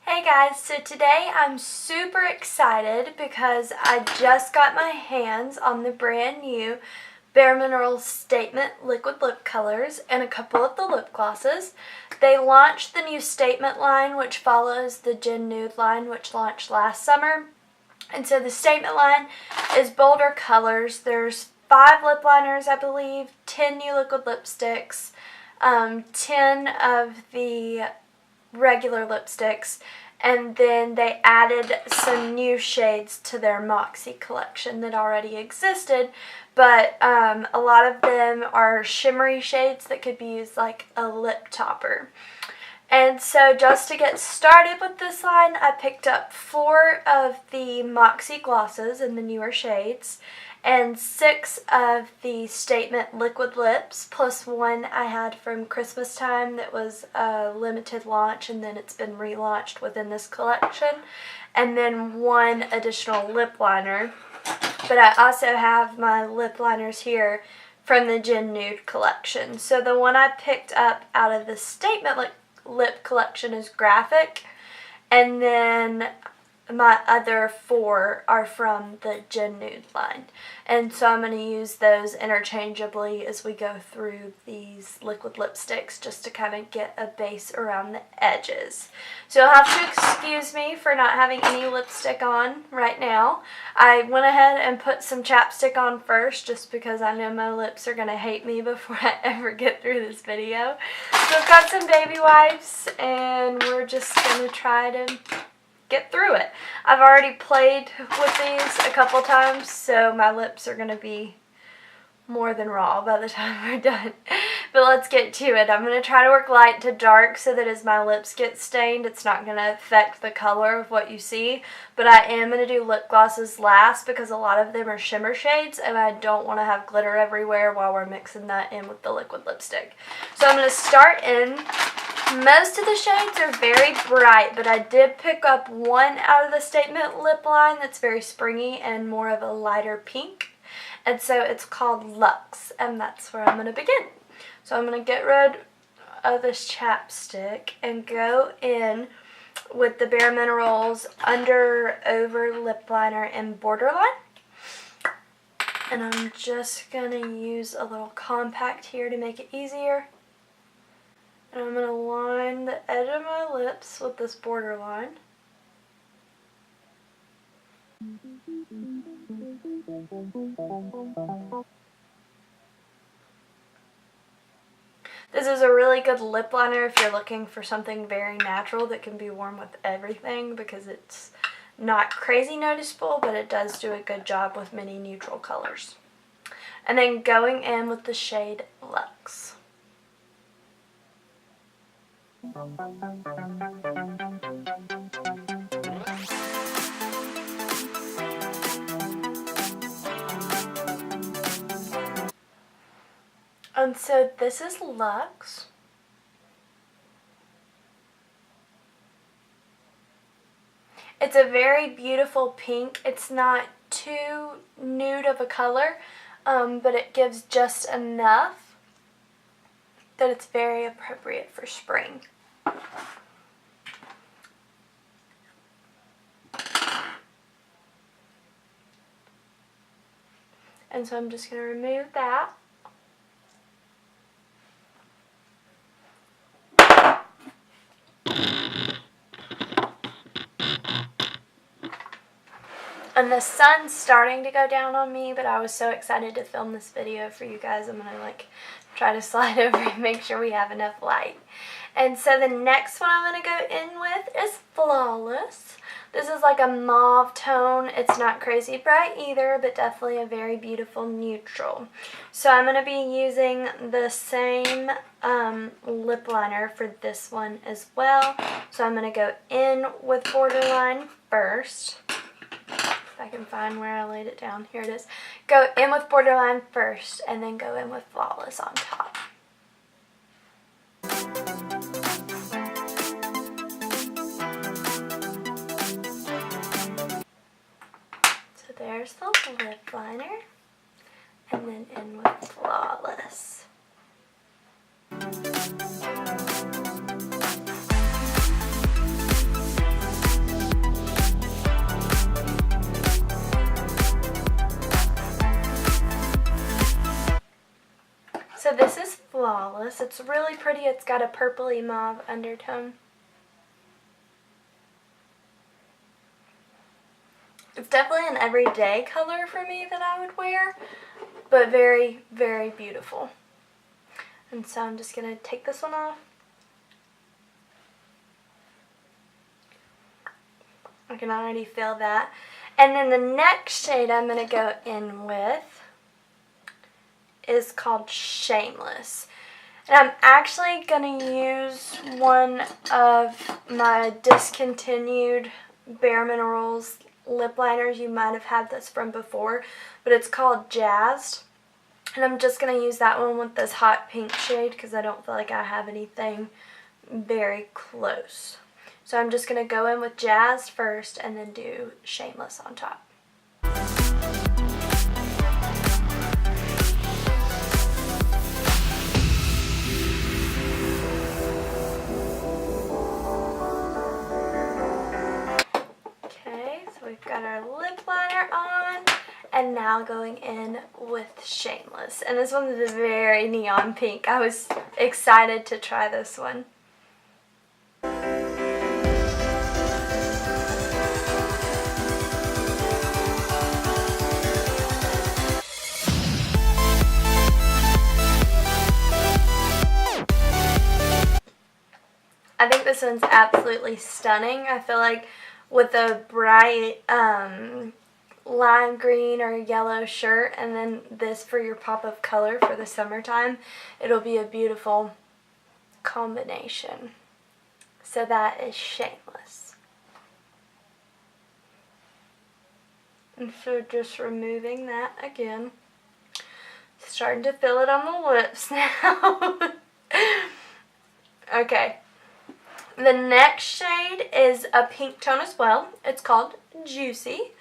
Hey guys, so today I'm super excited because I just got my hands on the brand new Bare Minerals Statement Liquid Lip Colors and a couple of the lip glosses. They launched the new Statement line, which follows the Gen Nude line, which launched last summer. And so the Statement line is bolder colors. There's 5 lip liners, I believe, 10 new liquid lipsticks, 10 of the regular lipsticks, and then they added some new shades to their Moxie collection that already existed, but a lot of them are shimmery shades that could be used like a lip topper. And so just to get started with this line, I picked up 4 of the Moxie glosses in the newer shades and 6 of the Statement liquid lips, plus 1 I had from Christmas time that was a limited launch and then it's been relaunched within this collection, and then 1 additional lip liner. But I also have my lip liners here from the Gen Nude collection. So the one I picked up out of the Statement lip collection is Graphic, and then my other 4 are from the Gen Nude line. And so I'm going to use those interchangeably as we go through these liquid lipsticks just to kind of get a base around the edges. So you'll have to excuse me for not having any lipstick on right now. I went ahead and put some chapstick on first just because I know my lips are going to hate me before I ever get through this video. So I've got some baby wipes and we're just going to try to get through it. I've already played with these a couple times, so my lips are going to be more than raw by the time we're done. But let's get to it. I'm going to try to work light to dark so that as my lips get stained, it's not going to affect the color of what you see. But I am going to do lip glosses last because a lot of them are shimmer shades, and I don't want to have glitter everywhere while we're mixing that in with the liquid lipstick. So I'm going to start in. Most of the shades are very bright, but I did pick up 1 out of the Statement lip line that's very springy and more of a lighter pink. And so it's called Luxe, and that's where I'm going to begin. So I'm going to get rid of this chapstick and go in with the Bare Minerals Under Over lip liner in Borderline. And I'm just going to use a little compact here to make it easier. And I'm going to line the edge of my lips with this borderline. This is a really good lip liner if you're looking for something very natural that can be worn with everything, because it's not crazy noticeable, but it does do a good job with many neutral colors. And then going in with the shade Luxe. And so this is Luxe. It's a very beautiful pink. It's not too nude of a color, but it gives just enough that it's very appropriate for spring. And so I'm just going to remove that. And the sun's starting to go down on me, but I was so excited to film this video for you guys. I'm going to try to slide over and make sure we have enough light. And so the next one I'm going to go in with is Flawless. This is like a mauve tone. It's not crazy bright either, but definitely a very beautiful neutral. So I'm going to be using the same lip liner for this one as well. So I'm going to go in with Borderline first. If I can find where I laid it down. Here it is. Go in with Borderline first, and then go in with Flawless on top. So there's the lip liner, and then in with Flawless. Flawless. It's really pretty. It's got a purpley mauve undertone. It's definitely an everyday color for me that I would wear, but very, very beautiful. And so I'm just going to take this one off. I can already feel that. And then the next shade I'm going to go in with is called Shameless. And I'm actually going to use one of my discontinued Bare Minerals lip liners. You might have had this from before, but it's called Jazzed. And I'm just going to use that one with this hot pink shade because I don't feel like I have anything very close. So I'm just going to go in with Jazzed first and then do Shameless on top. Okay, so we've got our lip liner on, and now going in with Shameless. And this one is very neon pink. I was excited to try this one. I think this one's absolutely stunning. I feel like with a bright lime green or yellow shirt and then this for your pop of color for the summertime, it'll be a beautiful combination. So that is Shameless. And so just removing that again. Starting to feel it on the lips now. Okay. The next shade is a pink tone as well. It's called Juicy,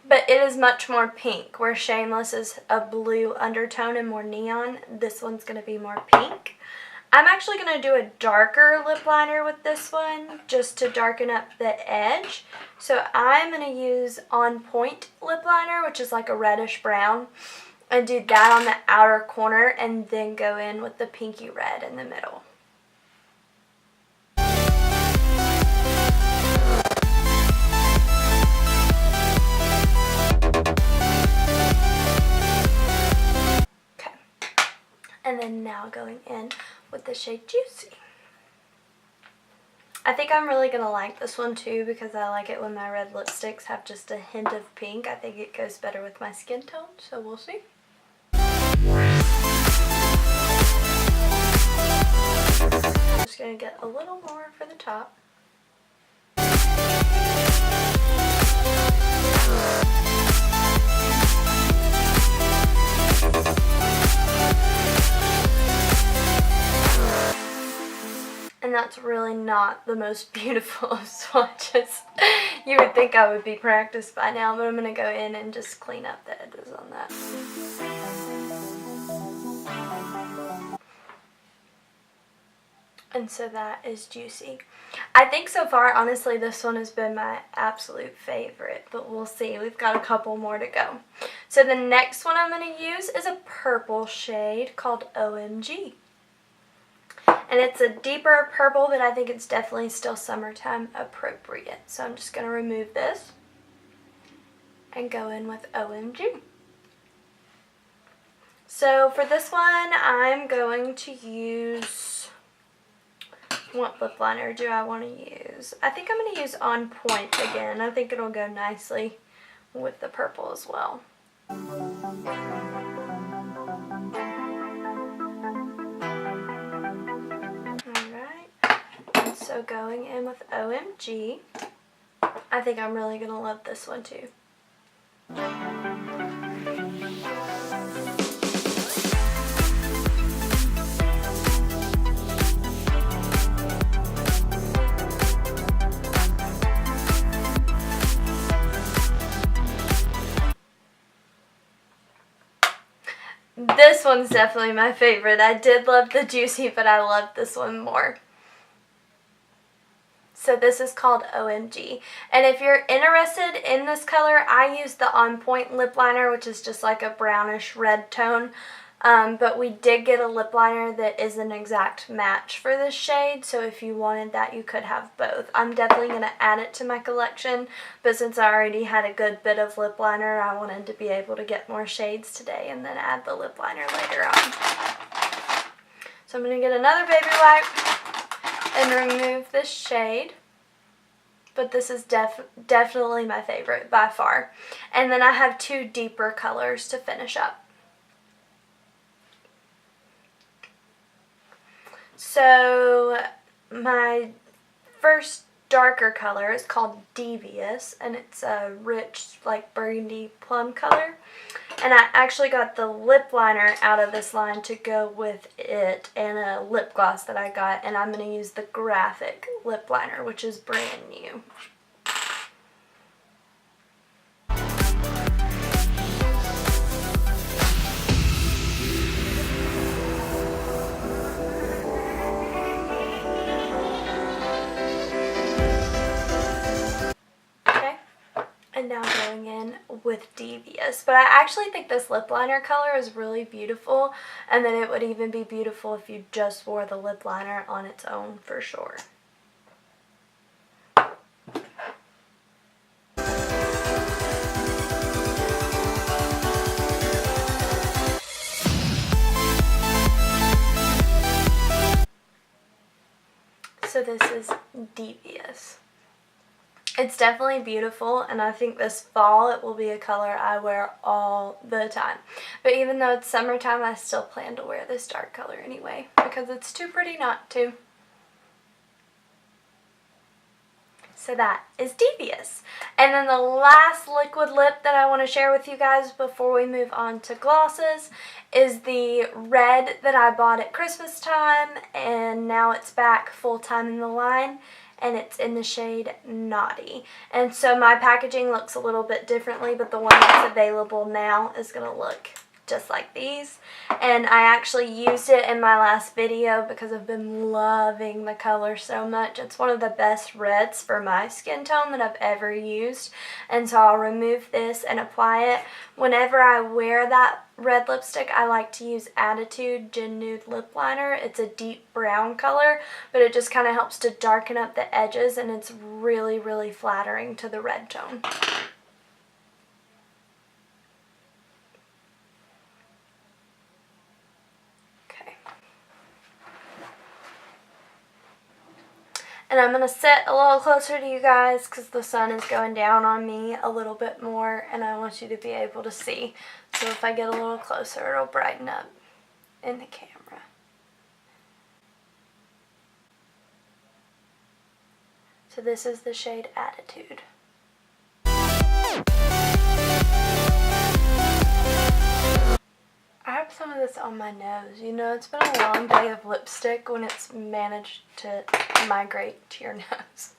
but it is much more pink, where Shameless is a blue undertone and more neon. This one's going to be more pink. I'm actually going to do a darker lip liner with this one, just to darken up the edge. So I'm going to use On Point lip liner, which is like a reddish brown, and do that on the outer corner, and then go in with the pinky red in the middle. And then now going in with the shade Juicy. I think I'm really going to like this one too because I like it when my red lipsticks have just a hint of pink. I think it goes better with my skin tone, so we'll see. I'm just going to get a little more for the top. And that's really not the most beautiful of swatches. You would think I would be practiced by now, but I'm going to go in and just clean up the edges on that. And so that is Juicy. I think so far, honestly, this one has been my absolute favorite, but we'll see. We've got a couple more to go. So the next one I'm going to use is a purple shade called OMG. And it's a deeper purple, but I think it's definitely still summertime appropriate. So I'm just going to remove this and go in with OMG. So for this one, I'm going to use, what lip liner do I want to use? I think I'm going to use On Point again. I think it'll go nicely with the purple as well. So going in with OMG, I think I'm really going to love this one too. This one's definitely my favorite. I did love the Juicy, but I love this one more. So this is called OMG. And if you're interested in this color, I use the On Point lip liner, which is just like a brownish red tone. But we did get a lip liner that is an exact match for this shade, so if you wanted that, you could have both. I'm definitely going to add it to my collection, but since I already had a good bit of lip liner, I wanted to be able to get more shades today and then add the lip liner later on. So I'm going to get another baby wipe and remove this shade. But this is definitely my favorite by far. And then I have two deeper colors to finish up. So my first darker color is called DEVIOUS, and it's a rich, like, burgundy plum color. And I actually got the lip liner out of this line to go with it, and a lip gloss that I got, and I'm going to use the Graphic lip liner, which is brand new. And now going in with DEVIOUS. But I actually think this lip liner color is really beautiful, and that it would even be beautiful if you just wore the lip liner on its own for sure. So this is DEVIOUS. It's definitely beautiful, and I think this fall it will be a color I wear all the time. But even though it's summertime, I still plan to wear this dark color anyway, because it's too pretty not to. So that is DEVIOUS. And then the last liquid lip that I want to share with you guys before we move on to glosses is the red that I bought at Christmas time, and now it's back full time in the line. And it's in the shade Naughty. And so my packaging looks a little bit differently, but the one that's available now is going to look just like these. And I actually used it in my last video because I've been loving the color so much. It's one of the best reds for my skin tone that I've ever used. And so I'll remove this and apply it. Whenever I wear that red lipstick, I like to use Attitude Gen Nude Lip Liner. It's a deep brown color, but it just kind of helps to darken up the edges, and it's really, really flattering to the red tone. And I'm going to sit a little closer to you guys because the sun is going down on me a little bit more, and I want you to be able to see. So if I get a little closer, it'll brighten up in the camera. So this is the shade Attitude. I have some of this on my nose. You know, it's been a long day of lipstick when it's managed to migrate to your nose.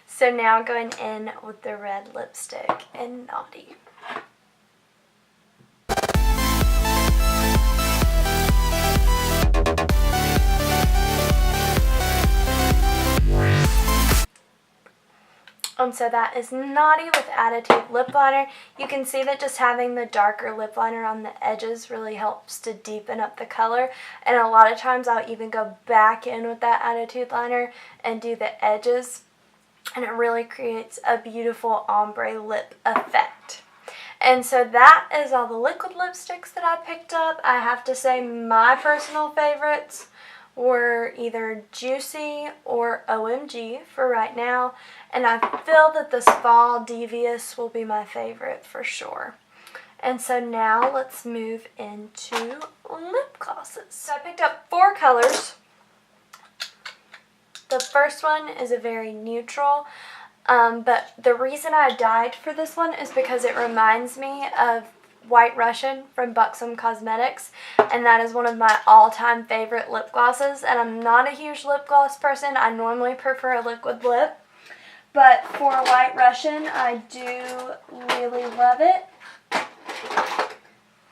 So now going in with the red lipstick in Naughty. And so that is Naughty with Attitude Lip Liner. You can see that just having the darker lip liner on the edges really helps to deepen up the color. And a lot of times I'll even go back in with that Attitude liner and do the edges. And it really creates a beautiful ombre lip effect. And so that is all the liquid lipsticks that I picked up. I have to say my personal favorites were either Juicy or OMG for right now, and I feel that this fall DEVIOUS will be my favorite for sure. And so now let's move into lip glosses. So I picked up 4 colors. The first one is a very neutral, but the reason I dyed for this one is because it reminds me of White Russian from Buxom Cosmetics, and that is one of my all-time favorite lip glosses. And I'm not a huge lip gloss person. I normally prefer a liquid lip, but for White Russian I do really love it.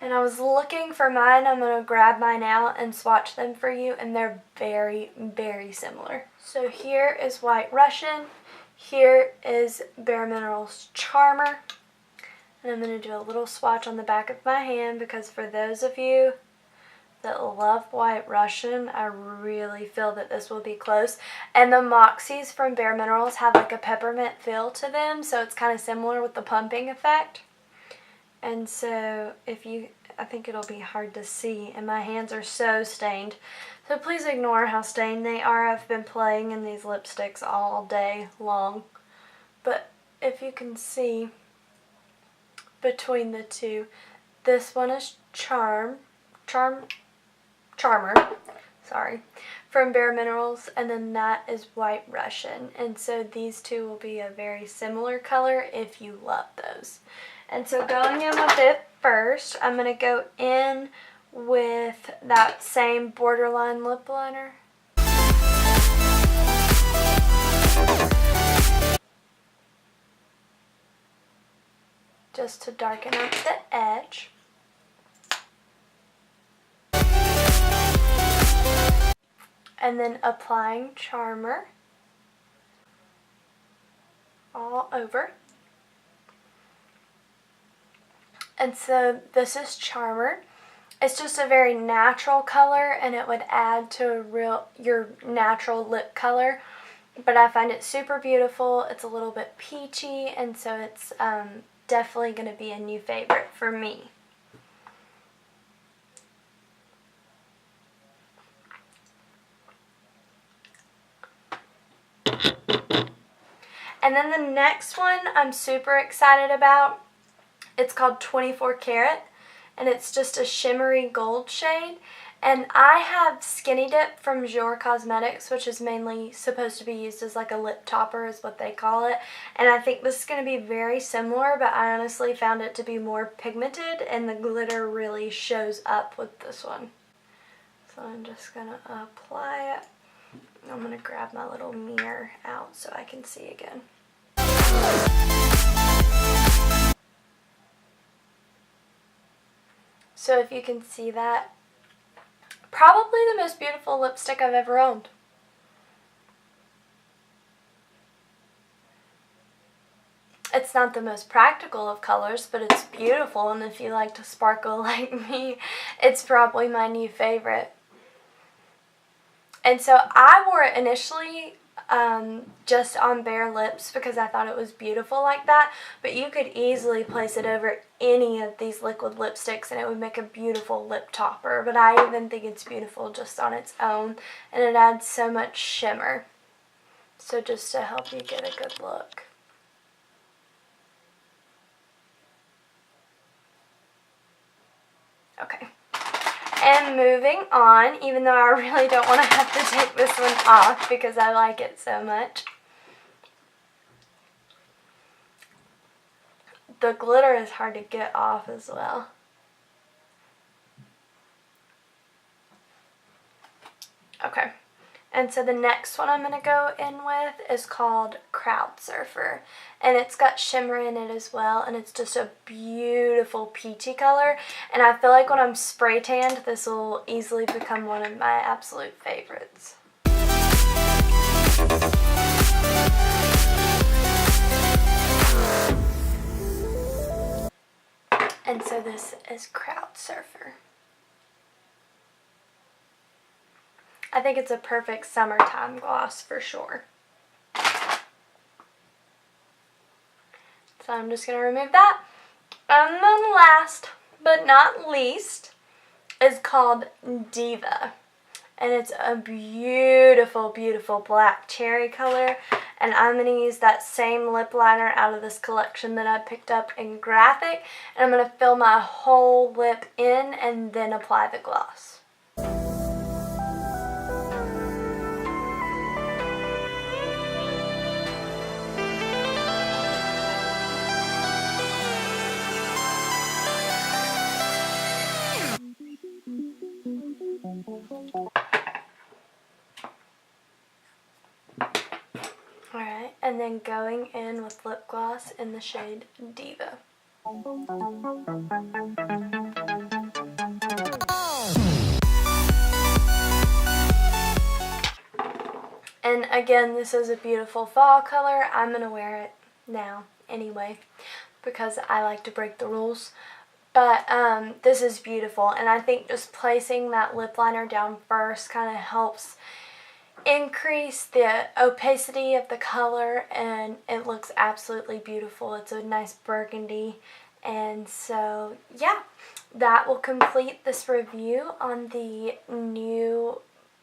And I was looking for mine. I'm going to grab mine out and swatch them for you, and they're very, very similar. So here is White Russian, here is Bare Minerals Charmer. And I'm going to do a little swatch on the back of my hand because for those of you that love White Russian, I really feel that this will be close. And the Moxies from Bare Minerals have like a peppermint feel to them, so it's kind of similar with the pumping effect. And so I think it'll be hard to see, and my hands are so stained. So please ignore how stained they are. I've been playing in these lipsticks all day long. But if you can see between the two, this one is Charmer, sorry, from Bare Minerals, and then that is White Russian. And so these two will be a very similar color if you love those. And so going in with it first, I'm going to go in with that same Borderline lip liner. Just to darken up the edge. And then applying Charmer all over. And so this is Charmer. It's just a very natural color, and it would add to your natural lip color. But I find it super beautiful. It's a little bit peachy, and so it's definitely going to be a new favorite for me. And then the next one I'm super excited about. It's called 24 Karat, and it's just a shimmery gold shade. And I have Skinny Dip from Jour Cosmetics, which is mainly supposed to be used as like a lip topper is what they call it. And I think this is going to be very similar, but I honestly found it to be more pigmented, and the glitter really shows up with this one. So I'm just going to apply it. I'm going to grab my little mirror out so I can see again. So if you can see that, probably the most beautiful lipstick I've ever owned. It's not the most practical of colors, but it's beautiful, and if you like to sparkle like me, it's probably my new favorite. And so I wore it initially just on bare lips because I thought it was beautiful like that, but you could easily place it over any of these liquid lipsticks and it would make a beautiful lip topper. But I even think it's beautiful just on its own, and it adds so much shimmer. So just to help you get a good look. Okay. And moving on, even though I really don't want to have to take this one off because I like it so much. The glitter is hard to get off as well. Okay. And so the next one I'm going to go in with is called Crowd Surfer. And it's got shimmer in it as well. And it's just a beautiful peachy color. And I feel like when I'm spray tanned, this will easily become one of my absolute favorites. And so this is Crowd Surfer. I think it's a perfect summertime gloss for sure. So I'm just going to remove that. And then last but not least is called Diva. And it's a beautiful, beautiful black cherry color. And I'm going to use that same lip liner out of this collection that I picked up in Graphic. And I'm going to fill my whole lip in and then apply the gloss. Alright, and then going in with lip gloss in the shade Diva. And again, this is a beautiful fall color. I'm going to wear it now anyway because I like to break the rules. But this is beautiful, and I think just placing that lip liner down first kind of helps increase the opacity of the color, and it looks absolutely beautiful. It's a nice burgundy, and so yeah, that will complete this review on the new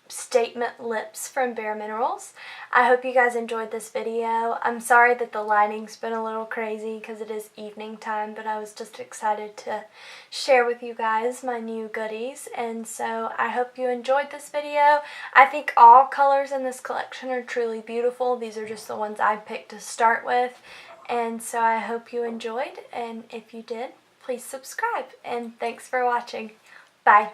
Statement Lips from Bare Minerals. I hope you guys enjoyed this video. I'm sorry that the lighting's been a little crazy because it is evening time, but I was just excited to share with you guys my new goodies, and so I hope you enjoyed this video. I think all colors in this collection are truly beautiful. These are just the ones I picked to start with, and so I hope you enjoyed, and if you did, please subscribe, and thanks for watching. Bye.